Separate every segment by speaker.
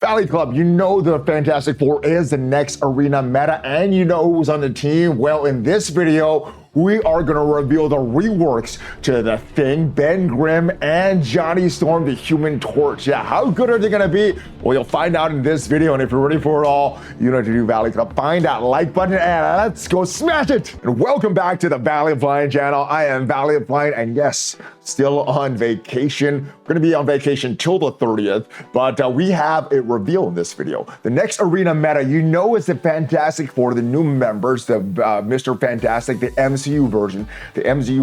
Speaker 1: Valley Club, you know the Fantastic Four is the next arena meta, and you know who's on the team. Well, in this video, we are going to reveal the reworks to the Thing, Ben Grimm, and Johnny Storm, the Human Torch. Yeah, how good are they going to be? Well, you'll find out in this video, and if you're ready for it all, you know what to do, Valley Club. Find that like button, and let's go smash it! And welcome back to the ValleyFlyin channel. I am ValleyFlyin, and yes, still on vacation. We're going to be on vacation till the 30th, but we have a reveal in this video. The next arena meta, you know, is the Fantastic Four, the new members, the Mr. Fantastic, the MCU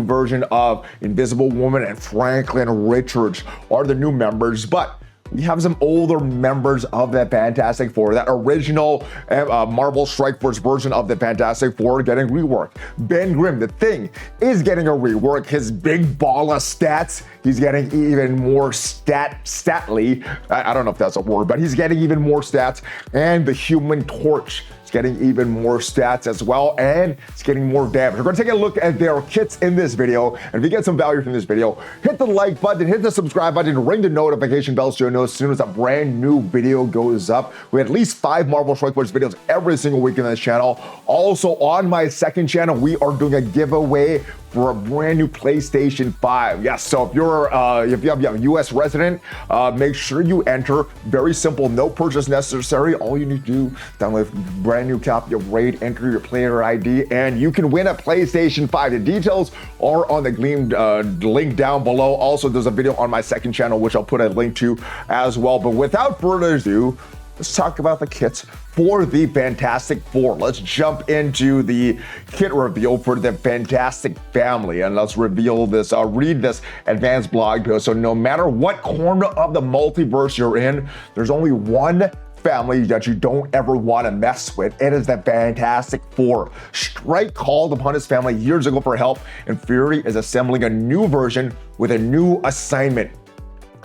Speaker 1: version of Invisible Woman and Franklin Richards are the new members, but we have some older members of the Fantastic Four. That original Marvel Strike Force version of the Fantastic Four getting reworked. Ben Grimm, the Thing, is getting a rework. His big ball of stats, he's getting even more statly. I don't know if that's a word, but he's getting even more stats. And the Human Torch, it's getting even more stats as well, and it's getting more damage. We're going to take a look at their kits in this video, and if you get some value from this video, hit the like button, hit the subscribe button, ring the notification bell so you know as soon as a brand new video goes up. We have at least 5 Marvel Strike Force videos every single week on this channel. Also, on my second channel, we are doing a giveaway for a brand new PlayStation 5. Yes, so if you have a US resident, make sure you enter. Very simple, no purchase necessary. All you need to do, download a brand new copy of Raid, enter your player ID, and you can win a PlayStation 5. The details are on the gleamed link down below. Also, there's a video on my second channel, which I'll put a link to as well. But without further ado, let's talk about the kits for the Fantastic Four. Let's jump into the kit reveal for the Fantastic Family, and let's reveal this, read this advanced blog post. So no matter what corner of the multiverse you're in, there's only one family that you don't ever want to mess with. It is the Fantastic Four. Strike called upon his family years ago for help, and Fury is assembling a new version with a new assignment.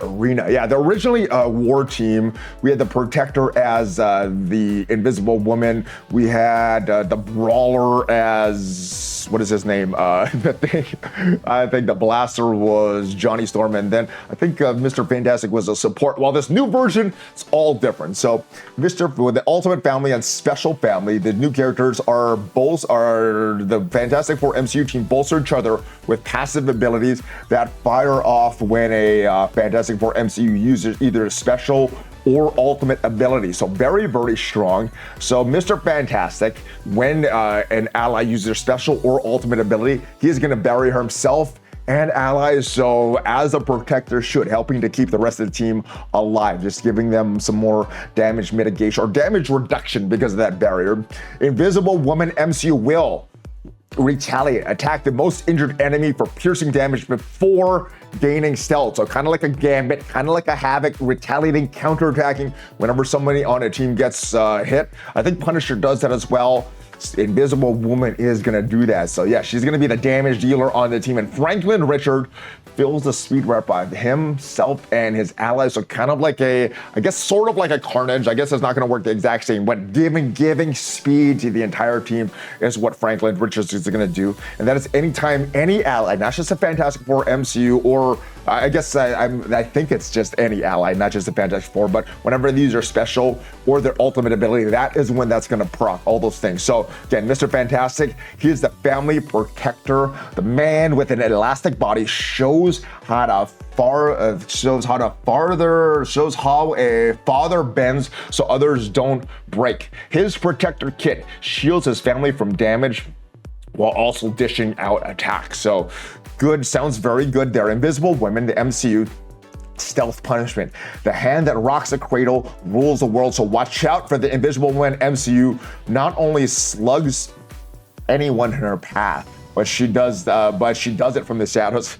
Speaker 1: Arena. Yeah, the originally war team, we had the Protector as the Invisible Woman. We had the Brawler as, what is his name? I think the Blaster was Johnny Storm, and then I think Mr. Fantastic was a support. Well, this new version, it's all different. So with the Ultimate Family and Special Family, the new characters are the Fantastic Four MCU team bolster each other with passive abilities that fire off when a Fantastic Four MCU uses either special or ultimate ability. So very, very strong. So Mr. Fantastic, when an ally uses their special or ultimate ability, he's going to bury himself and allies, so as a protector should, helping to keep the rest of the team alive, just giving them some more damage mitigation or damage reduction because of that barrier. Invisible Woman MCU will retaliate, attack the most injured enemy for piercing damage before gaining stealth. So kind of like a Gambit, kind of like a Havoc, retaliating, counterattacking whenever somebody on a team gets hit. I think Punisher does that as well. Invisible Woman is gonna do that. So yeah, she's gonna be the damage dealer on the team. And Franklin Richard fills the speed rep by himself and his allies. So kind of like I guess sort of like a Carnage. I guess it's not gonna work the exact same, but giving speed to the entire team is what Franklin Richards is gonna do. And that is anytime any ally, not just a Fantastic Four MCU, or I guess I think it's just any ally, not just the Fantastic Four, but whenever these are special or their ultimate ability, that is when that's gonna proc all those things. So again, Mr. Fantastic, he is the family protector. The man with an elastic body shows how a father bends so others don't break. His protector kit shields his family from damage while also dishing out attacks. So good, sounds very good there. Invisible Women, the MCU, stealth punishment. The hand that rocks the cradle rules the world. So watch out for the Invisible Woman MCU. Not only slugs anyone in her path, but she does it from the shadows.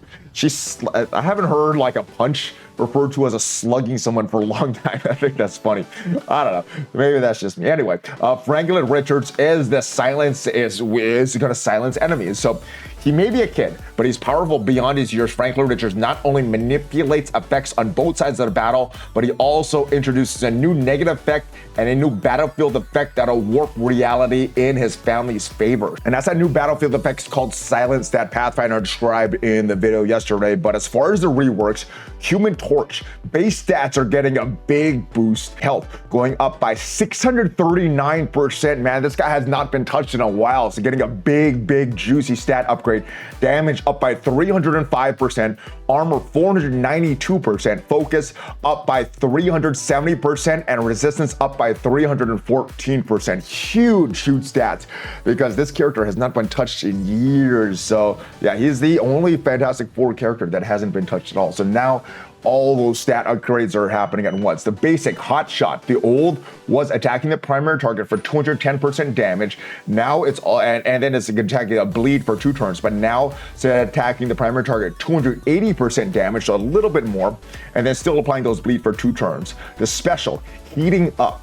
Speaker 1: I haven't heard like a punch referred to as a slugging someone for a long time. I think that's funny. I don't know. Maybe that's just me. Anyway, Franklin Richards is going to silence enemies. So he may be a kid, but he's powerful beyond his years. Franklin Richards not only manipulates effects on both sides of the battle, but he also introduces a new negative effect and a new battlefield effect that'll warp reality in his family's favor. And that's that new battlefield effect called Silence that Pathfinder described in the video yesterday. But as far as the reworks, Human Torch, base stats are getting a big boost. Health going up by 639%. Man, this guy has not been touched in a while, so getting a big juicy stat upgrade. Damage up by 305%, armor 492%, focus up by 370%, and resistance up by 314%. Huge stats, because this character has not been touched in years. So yeah, he's the only Fantastic Four character that hasn't been touched at all. So now all those stat upgrades are happening at once. The basic hot shot, the old was attacking the primary target for 210% damage. Now it's all, and then it's attacking a bleed for 2 turns, but now it's attacking the primary target 280% damage, so a little bit more, and then still applying those bleed for 2 turns. The special, heating up.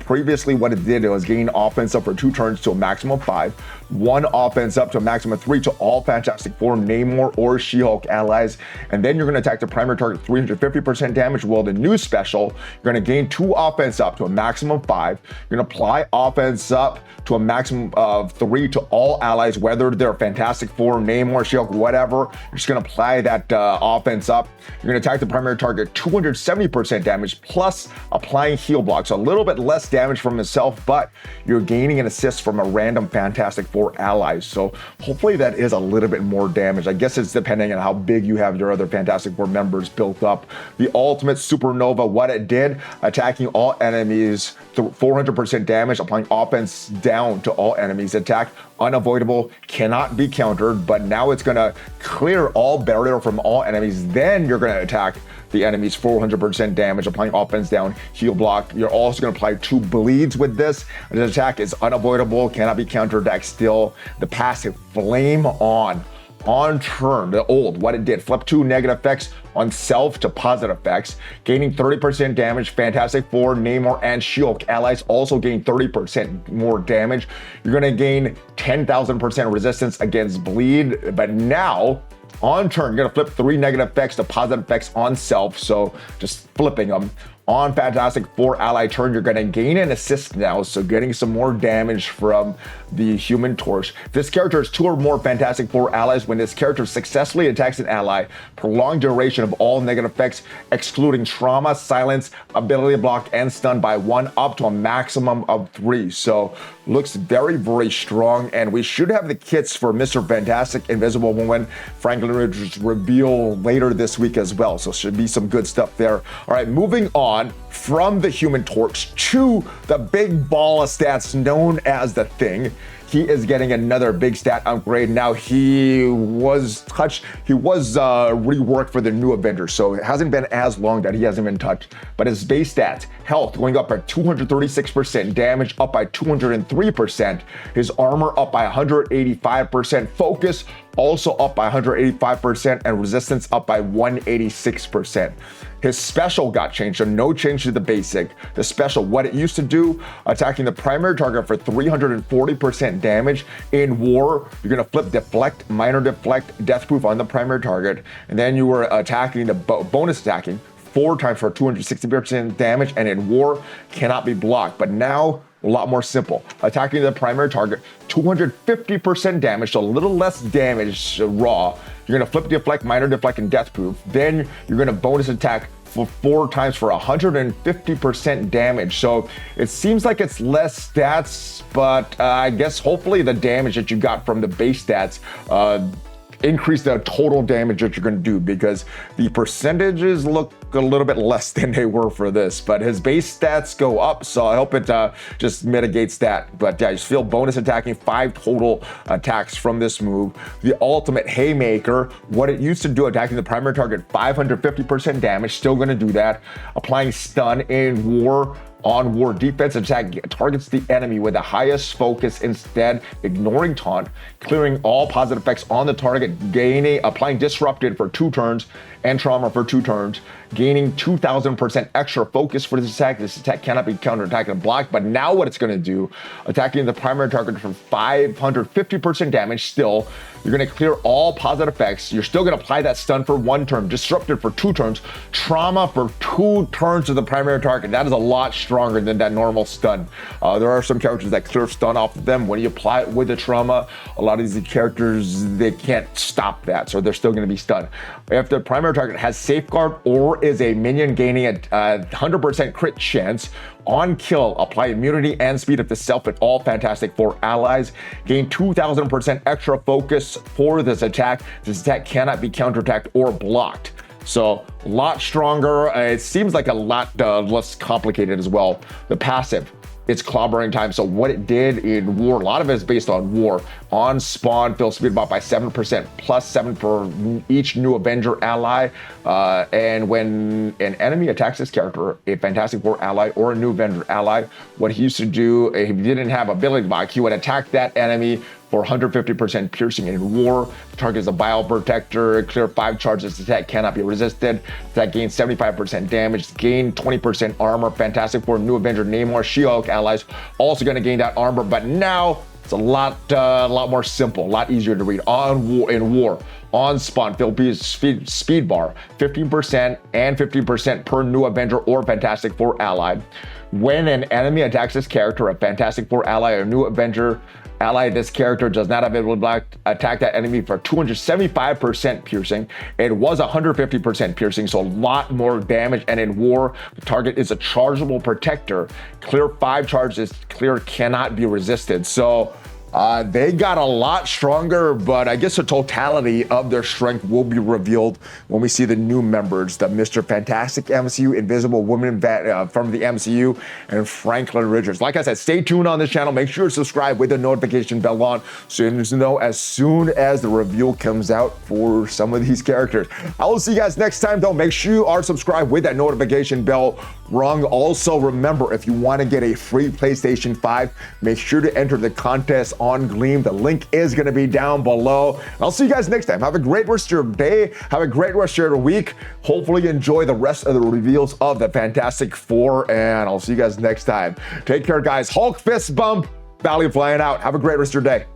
Speaker 1: Previously what it did, it was gain offense up for 2 turns to a maximum of 5, 1 offense up to a maximum of 3 to all Fantastic Four, Namor or She-Hulk allies, and then you're going to attack the primary target 350% damage. Well, the new special, you're going to gain 2 offense up to a maximum of 5, you're going to apply offense up to a maximum of 3 to all allies, whether they're Fantastic Four, Namor, She-Hulk, whatever. You're just going to apply that offense up. You're going to attack the primary target 270% damage plus applying heal block, so a little bit less damage from himself, but you're gaining an assist from a random Fantastic Four allies. So hopefully that is a little bit more damage. I guess it's depending on how big you have your other Fantastic Four members built up. The ultimate supernova, what it did, attacking all enemies, 400% damage, applying offense down to all enemies. Attack unavoidable, cannot be countered, but now it's gonna clear all barrier from all enemies. Then you're gonna attack the enemy's 400% damage, applying offense down, heal block. You're also going to apply 2 bleeds with this. The attack is unavoidable, cannot be counterattacked still. The passive, flame on turn, the old, what it did, flip 2 negative effects on self to positive effects, gaining 30% damage. Fantastic Four, Namor, and She-Hulk allies also gain 30% more damage. You're going to gain 10,000% resistance against bleed, but now, on turn, you're gonna flip 3 negative effects to positive effects on self, so just flipping them. On Fantastic Four ally turn, you're gonna gain an assist now, so getting some more damage from the Human Torch. This character has 2 or more Fantastic Four allies. When this character successfully attacks an ally, prolonged duration of all negative effects, excluding trauma, silence, ability block, and stun by 1 up to a maximum of 3. So looks very strong, and we should have the kits for Mr. Fantastic, Invisible Woman, Franklin Ridge's reveal later this week as well, so should be some good stuff there. All right, moving on from the Human Torch to the big ball of stats known as the Thing. He is getting another big stat upgrade. Now he was reworked for the new Avengers, so it hasn't been as long that he hasn't been touched. But his base stats, health going up by 236%, damage up by 203%, his armor up by 185%, focus also up by 185%, and resistance up by 186%. His special got changed, so no change to the basic. The special, what it used to do, attacking the primary target for 340% damage. In war, you're gonna flip deflect, minor deflect, death proof on the primary target, and then you were attacking the bonus attacking 4 times for 260% damage, and in war, cannot be blocked. But now, a lot more simple. Attacking the primary target, 250% damage, so a little less damage raw. You're gonna flip deflect, minor deflect, and death proof. Then you're gonna bonus attack for 4 times for 150% damage. So it seems like it's less stats, but I guess hopefully the damage that you got from the base stats increase the total damage that you're going to do, because the percentages look a little bit less than they were for this, but his base stats go up, so I hope it just mitigates that. But yeah, you feel bonus attacking 5 total attacks from this move. The ultimate haymaker, what it used to do, attacking the primary target 550% damage, still going to do that. Applying stun in war. On war, defense attack targets the enemy with the highest focus instead, ignoring taunt, clearing all positive effects on the target, applying disrupted for 2 turns and trauma for 2 turns, gaining 2,000% extra focus for this attack. This attack cannot be counterattacked and blocked, but now what it's going to do, attacking the primary target for 550% damage still, you're going to clear all positive effects. You're still going to apply that stun for 1 turn, disrupted for 2 turns, trauma for 2 turns to the primary target. That is a lot stronger than that normal stun. There are some characters that clear stun off of them. When you apply it with the trauma, a lot of these characters, they can't stop that, so they're still going to be stunned. If the primary target has safeguard or is a minion gaining a 100% crit chance on kill, apply immunity and speed up to self and all Fantastic Four allies. Gain 2,000% extra focus for this attack. This attack cannot be counterattacked or blocked. So a lot stronger. It seems like a lot less complicated as well. The passive, it's clobbering time. So what it did in war, a lot of it is based on war. On spawn, fill speed bump by 7%, plus 7 for each new Avenger ally. And when an enemy attacks this character, a Fantastic Four ally or a new Avenger ally, what he used to do, if he didn't have ability block, he would attack that enemy for 150% piercing. In war, the target is a bio protector, clear 5 charges, attack cannot be resisted. That gains 75% damage, gain 20% armor. Fantastic Four, new Avenger, Namor, She-Hulk allies also gonna gain that armor, but now it's a lot more simple, a lot easier to read. In war, on spawn, fill speed bar, 15% and 15% per new Avenger or Fantastic Four ally. When an enemy attacks this character, a Fantastic Four ally or new Avenger ally, this character does not have ability block, attack that enemy for 275% piercing. It was 150% piercing, so a lot more damage. And in war, the target is a chargeable protector. Clear 5 charges, clear cannot be resisted. So they got a lot stronger, but I guess the totality of their strength will be revealed when we see the new members, the Mr. Fantastic MCU, Invisible Woman from the MCU, and Franklin Richards. Like I said, stay tuned on this channel. Make sure to subscribe with the notification bell on so you know as soon as the reveal comes out for some of these characters. I will see you guys next time, though. Make sure you are subscribed with that notification bell rung. Also, remember, if you want to get a free PlayStation 5, make sure to enter the contest on Gleam. The link is going to be down below. I'll see you guys next time. Have a great rest of your day. Have a great rest of your week. Hopefully enjoy the rest of the reveals of the Fantastic Four, and I'll see you guys next time. Take care, guys. Hulk fist bump. ValleyFlyin out. Have a great rest of your day.